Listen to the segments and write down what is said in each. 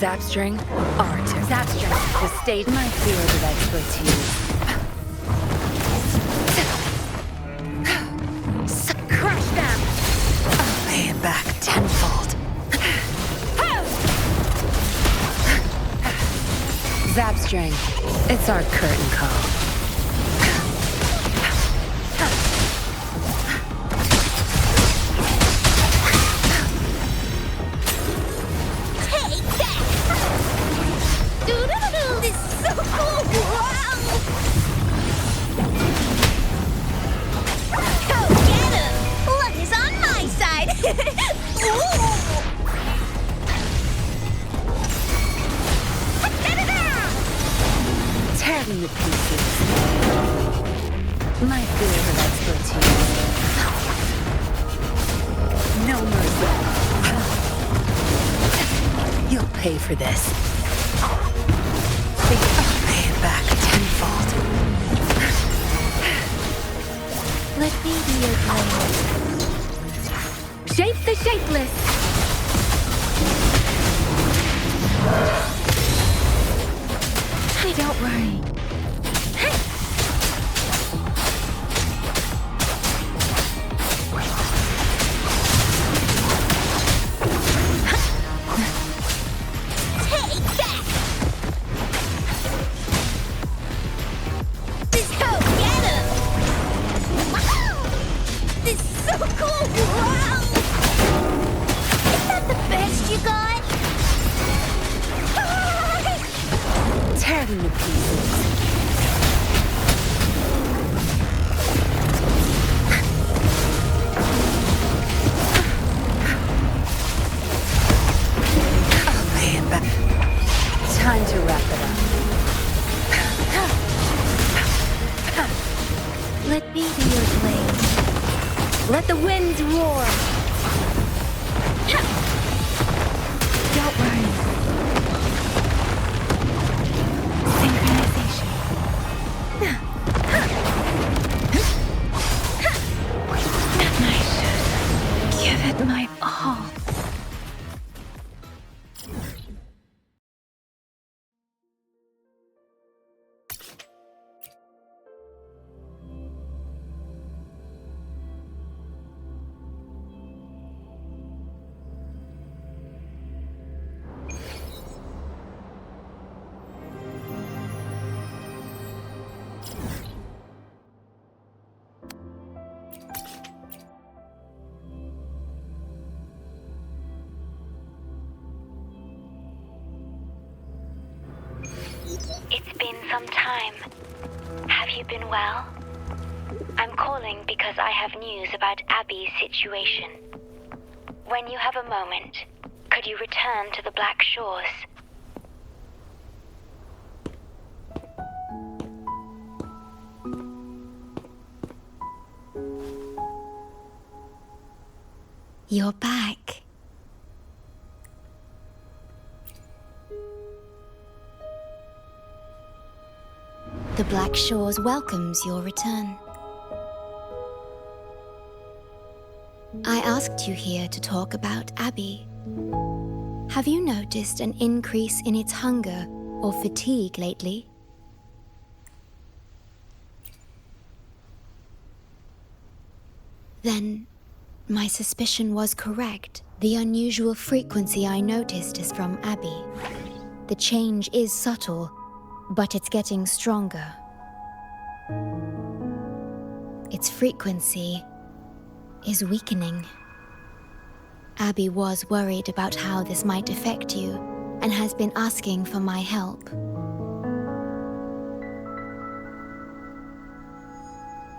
Zapstring, art. Zapstring, the stage, my field of expertise. Crush them! I'll pay it back tenfold. Zapstring, it's our curtain call. Tearing the pieces. My field of expertise. No mercy. You'll pay for this. I'll pay it back tenfold. Let me be your blade. Shape the shapeless! Don't worry. Take that! Just go get him! Wow! This is so cool! Wow! Is that the best you got? Tearing the pieces. I'll pay it back. Time to wrap it up. Let me be your blade. Let the winds roar. Don't worry. Synchronization. And I should give it my all. It's been some time. Have you been well? I'm calling because I have news about Abby's situation. When you have a moment, could you return to the Black Shores? You're back. The Black Shores welcomes your return. I asked you here to talk about Abby. Have you noticed an increase in its hunger or fatigue lately? Then, my suspicion was correct. The unusual frequency I noticed is from Abby. The change is subtle, but it's getting stronger. Its frequency is weakening. Abby was worried about how this might affect you and has been asking for my help.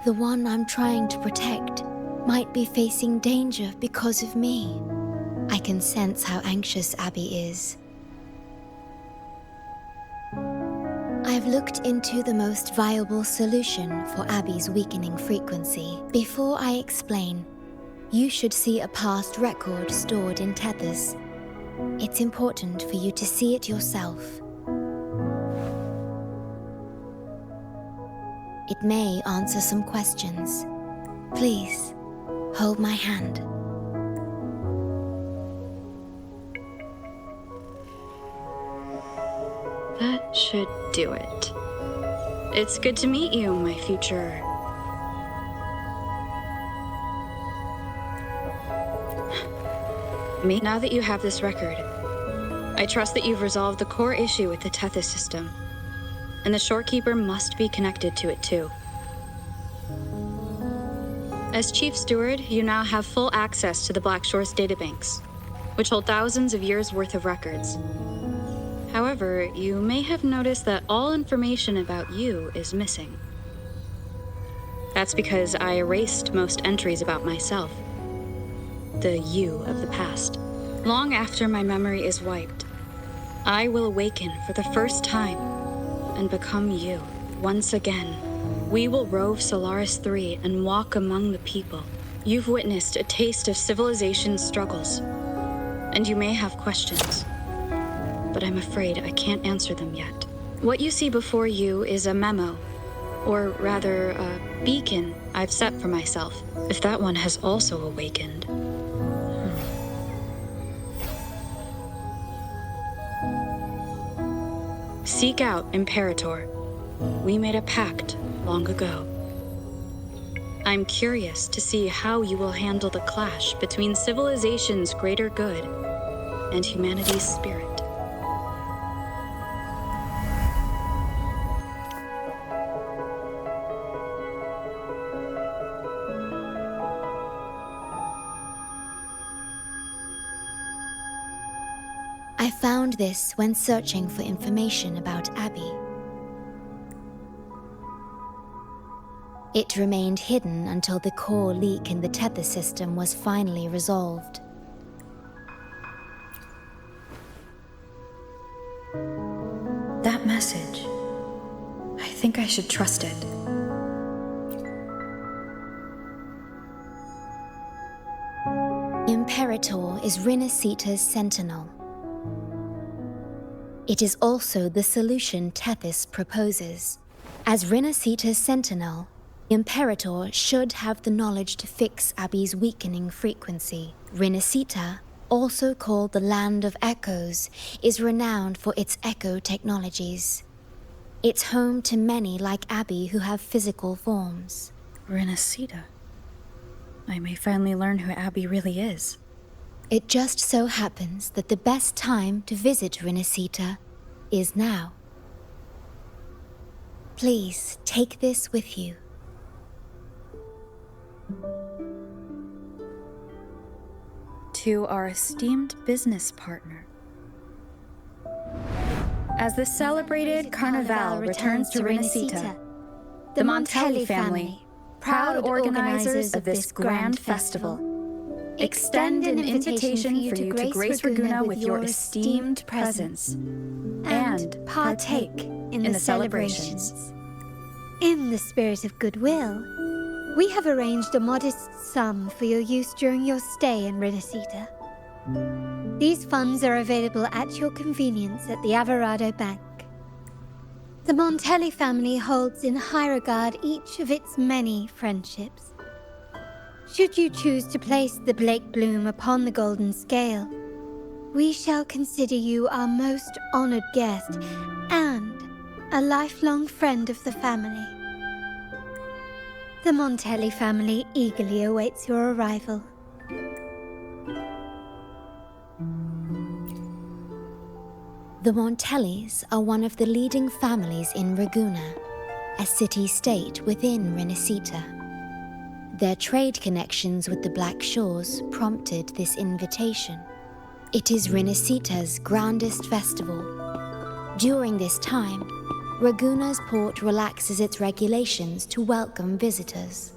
The one I'm trying to protect might be facing danger because of me. I can sense how anxious Abby is. I've looked into the most viable solution for Abby's weakening frequency. Before I explain, you should see a past record stored in tethers. It's important for you to see it yourself. It may answer some questions. Please, hold my hand. should do it. It's good to meet you, my future... me. Now that you have this record, I trust that you've resolved the core issue with the Tethys system, and the Shorekeeper must be connected to it too. As Chief Steward, you now have full access to the Black Shore's databanks, which hold thousands of years' worth of records. However, you may have noticed that all information about you is missing. That's because I erased most entries about myself. The you of the past. Long after my memory is wiped, I will awaken for the first time and become you. Once again, we will rove Solaris 3 and walk among the people. You've witnessed a taste of civilization's struggles, and you may have questions, but I'm afraid I can't answer them yet. What you see before you is a memo, or rather, a beacon I've set for myself, if that one has also awakened. Seek out Imperator. We made a pact long ago. I'm curious to see how you will handle the clash between civilization's greater good and humanity's spirit. I found this when searching for information about Abby. It remained hidden until the core leak in the Tethys system was finally resolved. That message. I think I should trust it. Imperator is Rinasita's sentinel. It is also the solution Tethys proposes. As Rinasita's sentinel, Imperator should have the knowledge to fix Abby's weakening frequency. Rinasita, also called the Land of Echoes, is renowned for its echo technologies. It's home to many like Abby who have physical forms. Rinasita. I may finally learn who Abby really is. It just so happens that the best time to visit Rinasita is now. Please take this with you. To our esteemed business partner. As the celebrated Carnival returns to Rinasita, the Montelli family, proud organizers of this grand festival, extend an invitation for you to grace Raguna with your esteemed presence and partake in the celebrations. In the spirit of goodwill, we have arranged a modest sum for your use during your stay in Rinasita. These funds are available at your convenience at the Averado Bank. The Montelli family holds in high regard each of its many friendships. Should you choose to place the Blake Bloom upon the golden scale, we shall consider you our most honored guest and a lifelong friend of the family. The Montelli family eagerly awaits your arrival. The Montellis are one of the leading families in Raguna, a city-state within Rinasita. Their trade connections with the Black Shores prompted this invitation. It is Rinasita's grandest festival. During this time, Raguna's port relaxes its regulations to welcome visitors.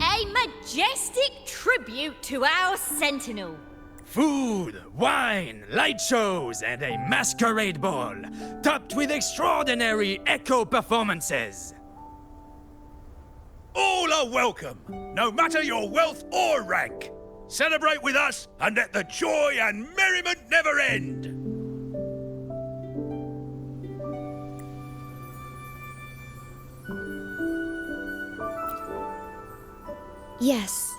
A majestic tribute to our sentinel. Food, wine, light shows, and a masquerade ball, topped with extraordinary echo performances. All are welcome, no matter your wealth or rank. Celebrate with us and let the joy and merriment never end. Yes,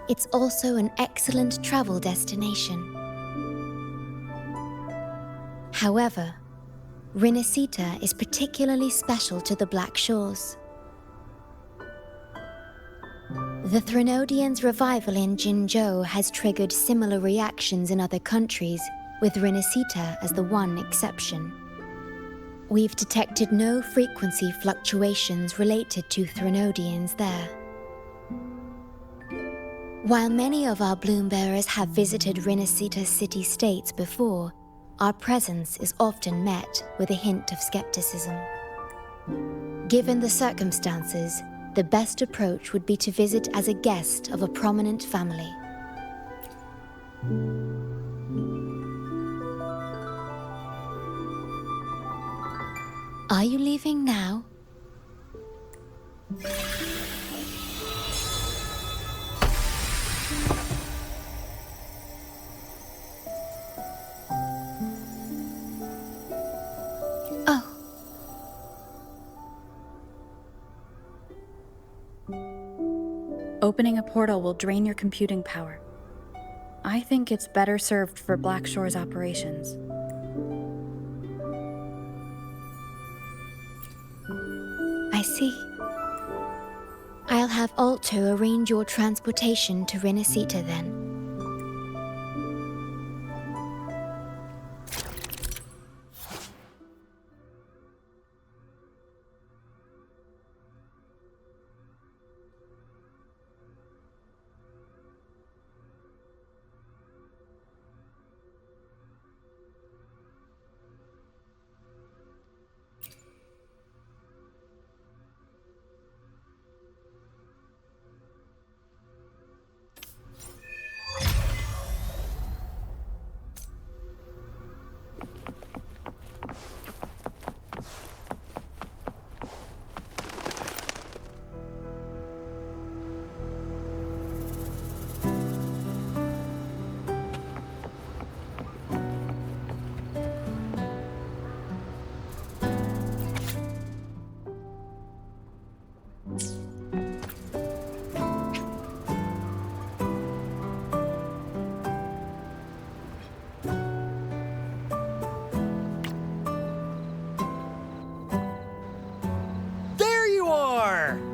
it's also an excellent travel destination. However, Rinasita is particularly special to the Black Shores. The Threnodians' revival in Jinzhou has triggered similar reactions in other countries, with Rinasita as the one exception. We've detected no frequency fluctuations related to Threnodians there. While many of our bloom bearers have visited Rinasita city-states before, our presence is often met with a hint of skepticism. Given the circumstances, the best approach would be to visit as a guest of a prominent family. Are you leaving now? Oh. Opening a portal will drain your computing power. I think it's better served for Black Shore's operations. I see. I'll have Alto arrange your transportation to Rinasita then.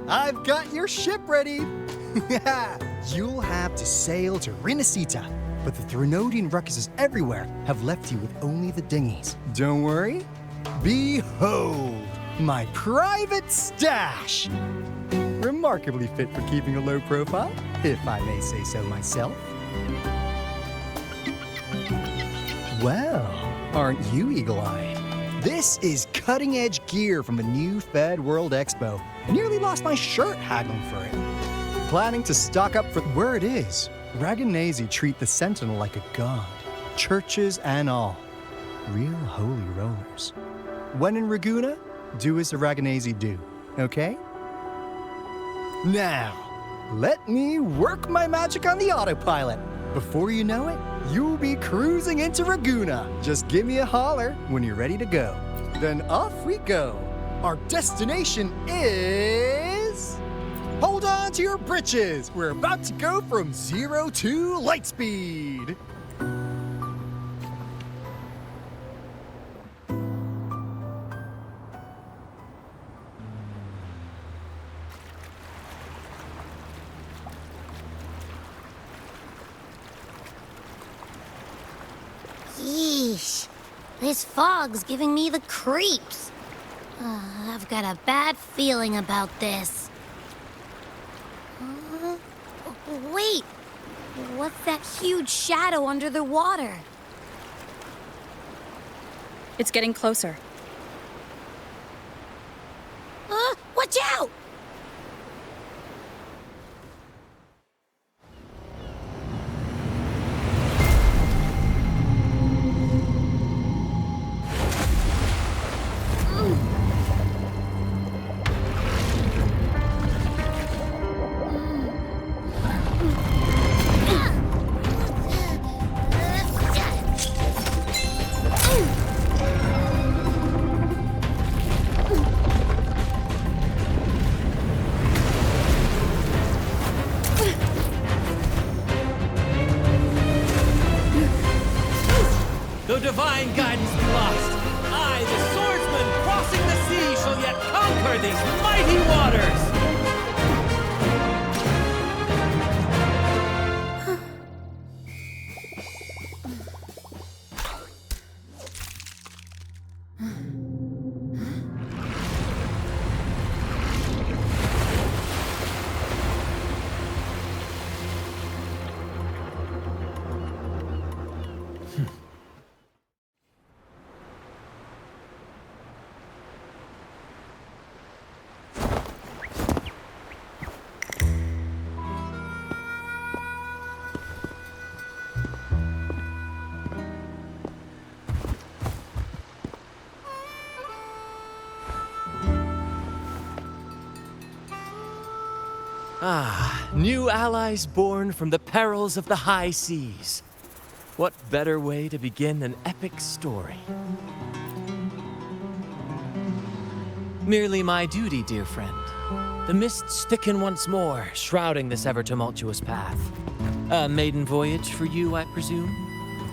I've got your ship ready! You'll have to sail to Rinasita, but the Threnodian ruckuses everywhere have left you with only the dinghies. Don't worry. Behold, my private stash! Remarkably fit for keeping a low profile, if I may say so myself. Well, aren't you eagle-eyed? This is cutting-edge gear from the new Fed World Expo. Nearly lost my shirt haggling for it. Planning to stock up for where it is. Raganese treat the Sentinel like a god. Churches and all. Real holy rollers. When in Raguna, do as the Raganese do, okay? Now, let me work my magic on the autopilot. Before you know it, you'll be cruising into Raguna. Just give me a holler when you're ready to go. Then off we go. Our destination is... Hold on to your britches. We're about to go from 0 to light speed. Yeesh. This fog's giving me the creeps. I've got a bad feeling about this. Wait! What's that huge shadow under the water? It's getting closer. Watch out! Ah, new allies born from the perils of the high seas. What better way to begin an epic story? Merely my duty, dear friend. The mists thicken once more, shrouding this ever-tumultuous path. A maiden voyage for you, I presume?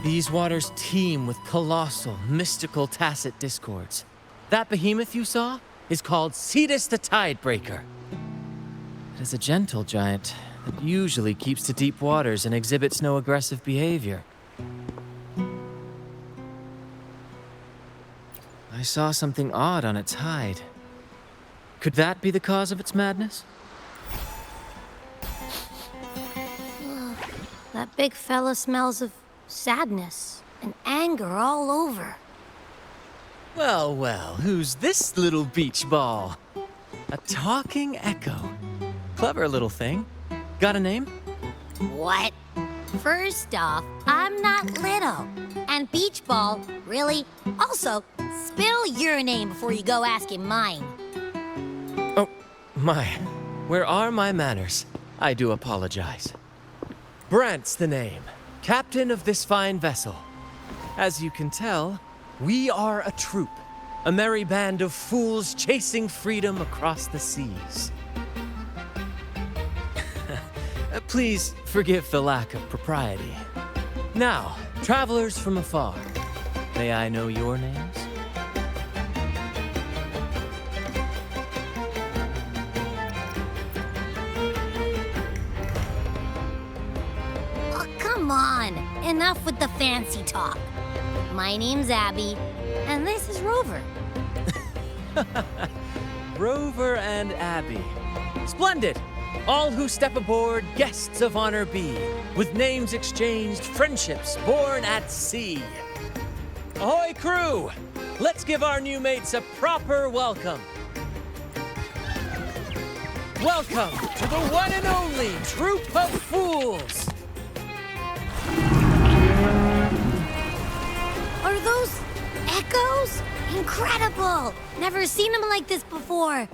These waters teem with colossal, mystical tacit discords. That behemoth you saw is called Cetus the Tidebreaker. It is a gentle giant that usually keeps to deep waters and exhibits no aggressive behavior. I saw something odd on its hide. Could that be the cause of its madness? That big fella smells of sadness and anger all over. Well, well, who's this little beach ball? A talking echo. Clever little thing. Got a name? What? First off, I'm not little. And Beach Ball, really? Also, spill your name before you go asking mine. Oh, my. Where are my manners? I do apologize. Brant's the name. Captain of this fine vessel. As you can tell, we are a troop. A merry band of fools chasing freedom across the seas. Please forgive the lack of propriety. Now, travelers from afar, may I know your names? Oh, come on. Enough with the fancy talk. My name's Abby, and this is Rover. Rover and Abby. Splendid! All who step aboard, guests of honor be, with names exchanged, friendships born at sea. Ahoy, crew! Let's give our new mates a proper welcome. Welcome to the one and only Troop of Fools! Are those echoes? Incredible! Never seen them like this before.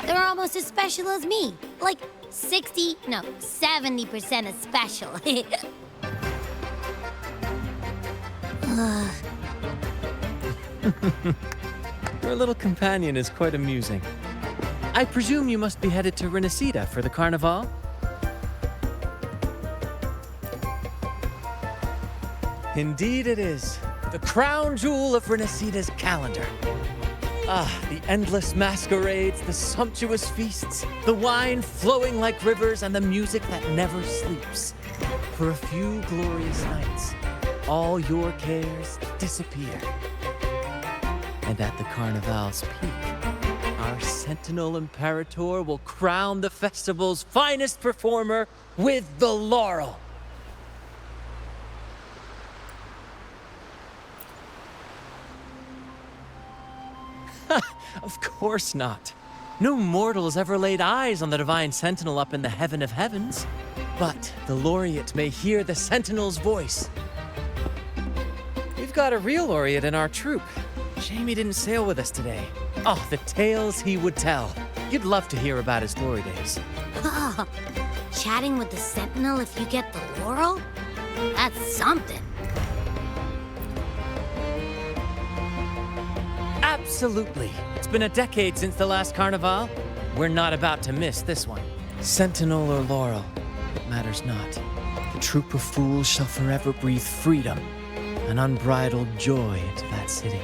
They're almost as special as me. Like 70% as special. Your little companion is quite amusing. I presume you must be headed to Renacida for the Carnival? Indeed it is. The crown jewel of Renacida's calendar. Ah, the endless masquerades, the sumptuous feasts, the wine flowing like rivers, and the music that never sleeps. For a few glorious nights, all your cares disappear. And at the Carnival's peak, our Sentinel Imperator will crown the festival's finest performer with the laurel. Of course not. No mortals ever laid eyes on the divine sentinel up in the heaven of heavens. But the laureate may hear the sentinel's voice. We've got a real laureate in our troop. Shame he didn't sail with us today. Oh, the tales he would tell. You'd love to hear about his glory days. Chatting with the Sentinel if you get the laurel? That's something. Absolutely. It's been a decade since the last Carnival. We're not about to miss this one. Sentinel or laurel, it matters not. The troop of fools shall forever breathe freedom and unbridled joy into that city.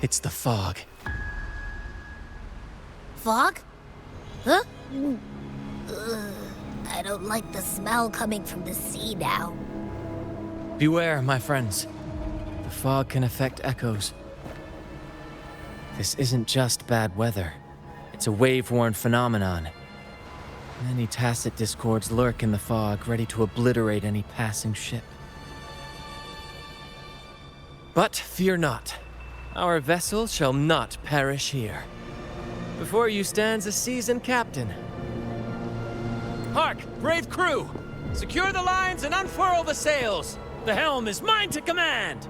It's the fog. Fog? Huh? I don't like the smell coming from the sea now. Beware, my friends. The fog can affect echoes. This isn't just bad weather. It's a wave-worn phenomenon. Many tacit discords lurk in the fog, ready to obliterate any passing ship. But fear not. Our vessel shall not perish here. Before you stands a seasoned captain. Hark, brave crew! Secure the lines and unfurl the sails! The helm is mine to command!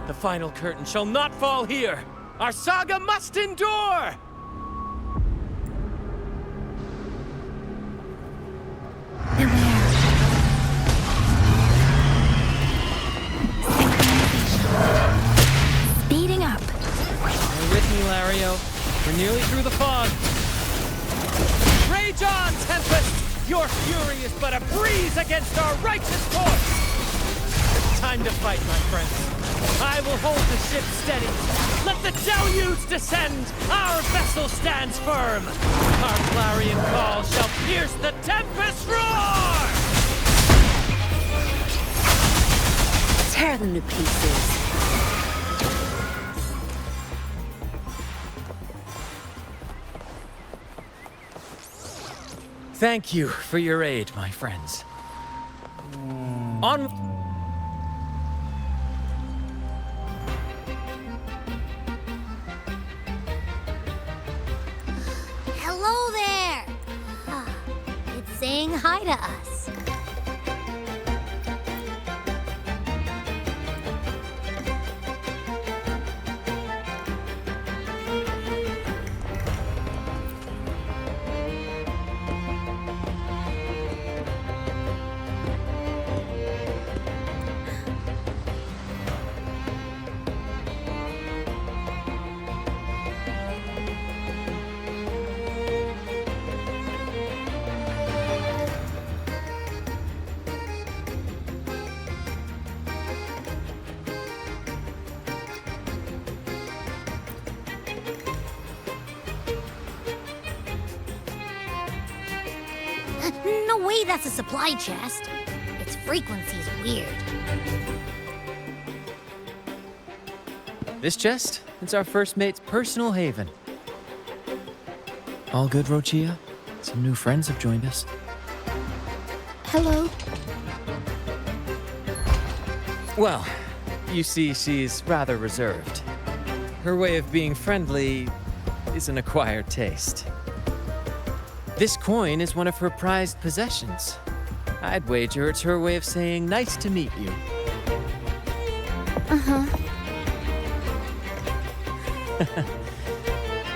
The final curtain shall not fall here! Our saga must endure! Speeding up. Stay with me, Lario. We're nearly through the fog. Rage on, Tempest! Your fury is but a breeze against our righteous course! It's time to fight, my friends. I will hold the ship steady. Let the deluge descend! Our vessel stands firm! Our clarion call shall pierce the tempest roar! Tear them to pieces. Thank you for your aid, my friends. On... Hello there! It's saying hi to us. No way that's a supply chest. Its frequency's weird. This chest? It's our first mate's personal haven. All good, Rochia? Some new friends have joined us. Hello. Well, you see, she's rather reserved. Her way of being friendly is an acquired taste. This coin is one of her prized possessions. I'd wager it's her way of saying nice to meet you. Uh-huh.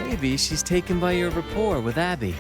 Maybe she's taken by your rapport with Abby.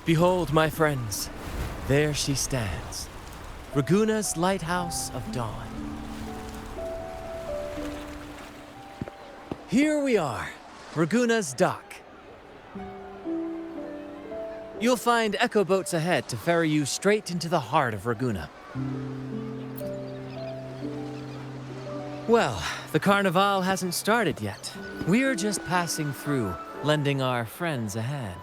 Behold, my friends, there she stands, Raguna's lighthouse of dawn. Here we are, Raguna's dock. You'll find echo boats ahead to ferry you straight into the heart of Raguna. Well, the Carnival hasn't started yet. We're just passing through, lending our friends a hand.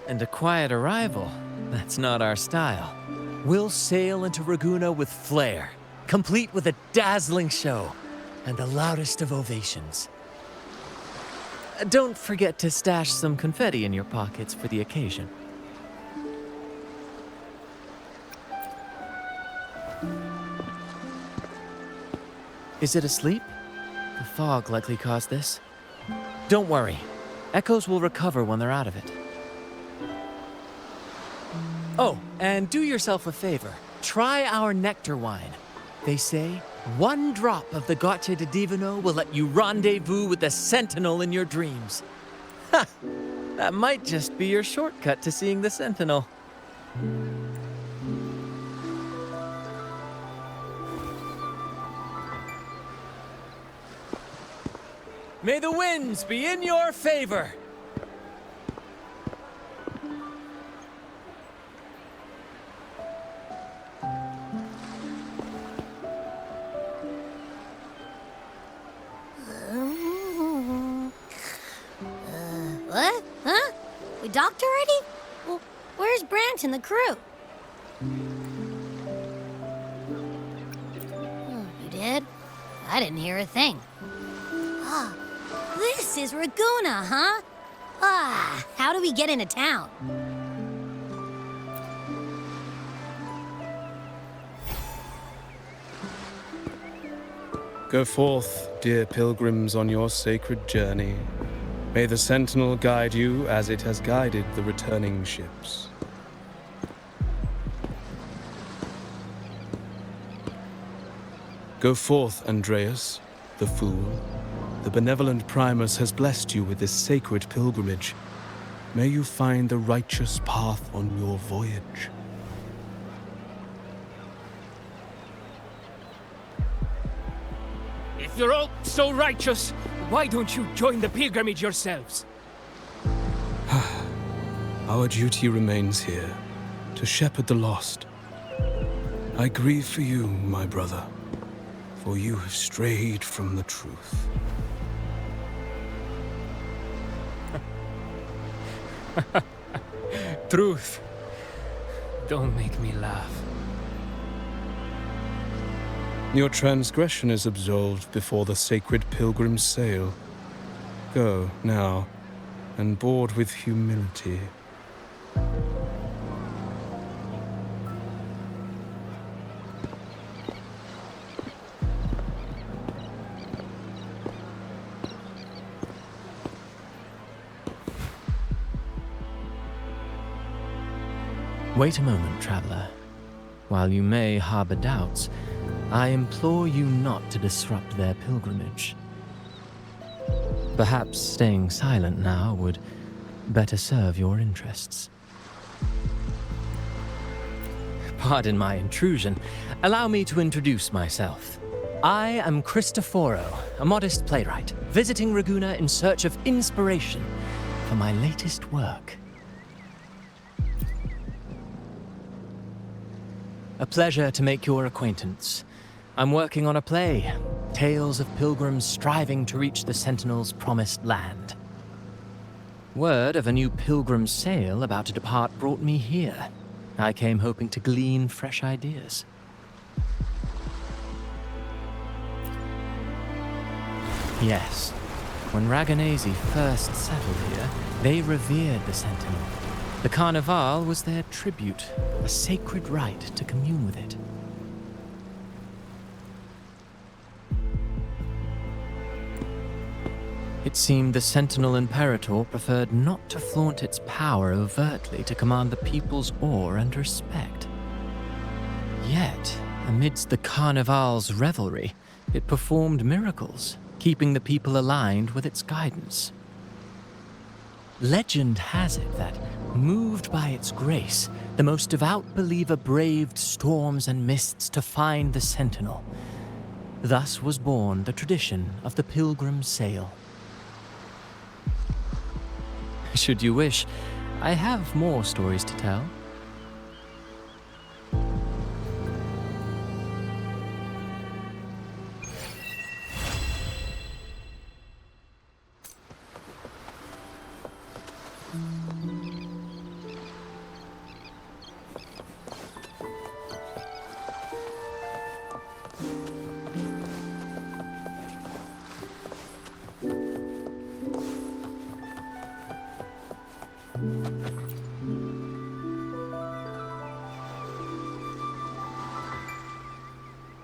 And a quiet arrival, that's not our style. We'll sail into Raguna with flair, complete with a dazzling show and the loudest of ovations. Don't forget to stash some confetti in your pockets for the occasion. Is it asleep? The fog likely caused this. Don't worry. Echoes will recover when they're out of it. Oh, and do yourself a favor. Try our nectar wine. They say one drop of the Gocce di Divino will let you rendezvous with the Sentinel in your dreams. Ha! That might just be your shortcut to seeing the Sentinel. May the winds be in your favor! What? Huh? We docked already? Well, Where's Brant and the crew? You did? I didn't hear a thing. Ah, this is Raguna, huh? Ah, how do we get into town? Go forth, dear pilgrims, on your sacred journey. May the Sentinel guide you as it has guided the returning ships. Go forth, Andreas, the fool. The benevolent Primus has blessed you with this sacred pilgrimage. May you find the righteous path on your voyage. If you're all so righteous, why don't you join the pilgrimage yourselves? Our duty remains here, to shepherd the lost. I grieve for you, my brother, for you have strayed from the truth. Truth. Don't make me laugh. Your transgression is absolved before the sacred pilgrims sail. Go, now, and board with humility. Wait a moment, traveler. While you may harbor doubts, I implore you not to disrupt their pilgrimage. Perhaps staying silent now would better serve your interests. Pardon my intrusion. Allow me to introduce myself. I am Cristoforo, a modest playwright, visiting Raguna in search of inspiration for my latest work. A pleasure to make your acquaintance. I'm working on a play, tales of pilgrims striving to reach the Sentinel's promised land. Word of a new pilgrim sail about to depart brought me here. I came hoping to glean fresh ideas. Yes, when Raganesi first settled here, they revered the Sentinel. The Carnival was their tribute, a sacred rite to commune with it. It seemed the Sentinel Imperator preferred not to flaunt its power overtly to command the people's awe and respect. Yet, amidst the Carnival's revelry, it performed miracles, keeping the people aligned with its guidance. Legend has it that, moved by its grace, the most devout believer braved storms and mists to find the Sentinel. Thus was born the tradition of the pilgrim sail. Should you wish, I have more stories to tell.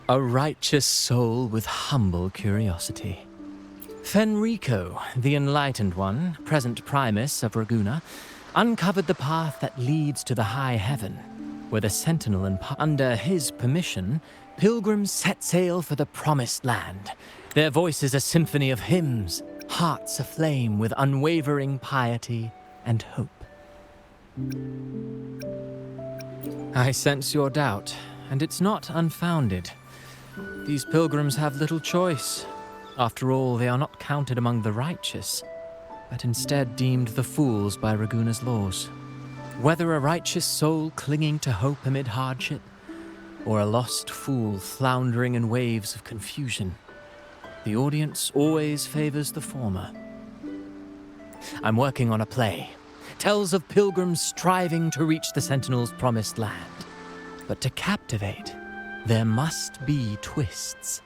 A righteous soul with humble curiosity. Fenrico, the Enlightened One, present Primus of Raguna, uncovered the path that leads to the high heaven, where the Sentinel and under his permission, pilgrims set sail for the promised land. Their voices a symphony of hymns, hearts aflame with unwavering piety and hope. I sense your doubt, and it's not unfounded. These pilgrims have little choice. After all, they are not counted among the righteous, but instead deemed the fools by Raguna's laws. Whether a righteous soul clinging to hope amid hardship, or a lost fool floundering in waves of confusion, the audience always favors the former. I'm working on a play, tells of pilgrims striving to reach the Sentinel's promised land. But to captivate, there must be twists.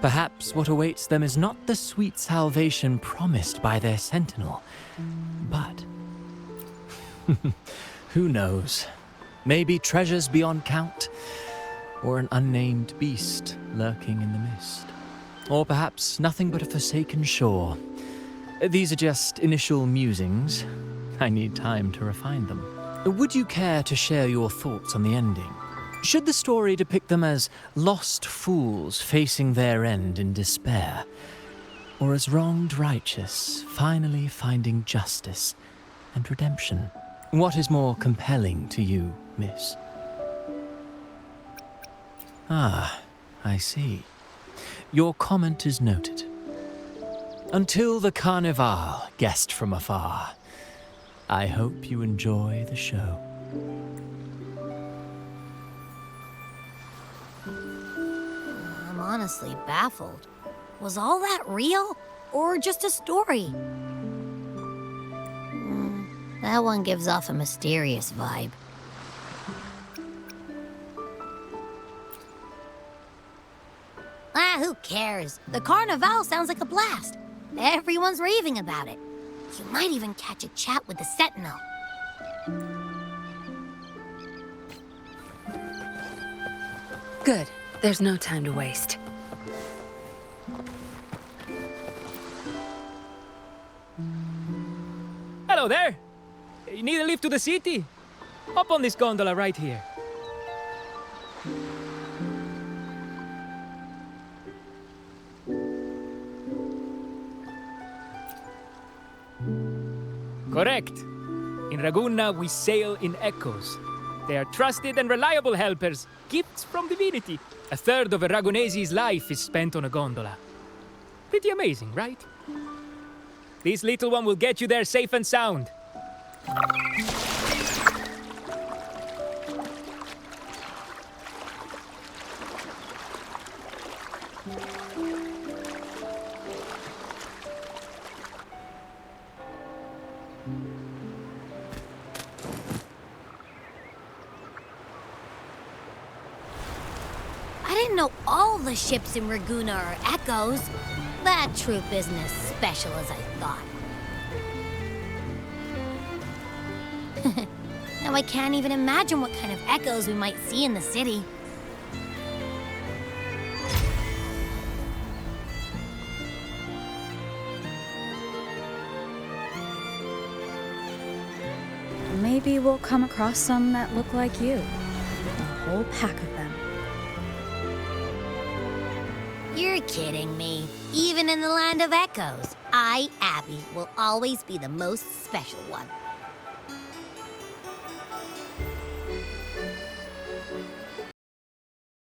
Perhaps what awaits them is not the sweet salvation promised by their Sentinel, but... who knows? Maybe treasures beyond count, or an unnamed beast lurking in the mist. Or perhaps nothing but a forsaken shore. These are just initial musings. I need time to refine them. Would you care to share your thoughts on the ending? Should the story depict them as lost fools facing their end in despair? Or as wronged righteous finally finding justice and redemption? What is more compelling to you, miss? Ah, I see. Your comment is noted. Until the Carnival, guest from afar, I hope you enjoy the show. I'm honestly baffled. Was all that real? Or just a story? That one gives off a mysterious vibe. Ah, who cares? The Carnival sounds like a blast. Everyone's raving about it. You might even catch a chat with the Sentinel. Good. There's no time to waste. Hello there! You need a lift to the city? Hop on this gondola right here. Correct. In Ragunna, we sail in echoes. They are trusted and reliable helpers, gifts from divinity. A third of a Ragunese's life is spent on a gondola. Pretty amazing, right? This little one will get you there safe and sound. I didn't know all the ships in Ragunna are echoes. That troop isn't as special as I thought. Now I can't even imagine what kind of echoes we might see in the city. Maybe we'll come across some that look like you. A whole pack of them. You're kidding me. Even in the land of echoes, I, Abby, will always be the most special one.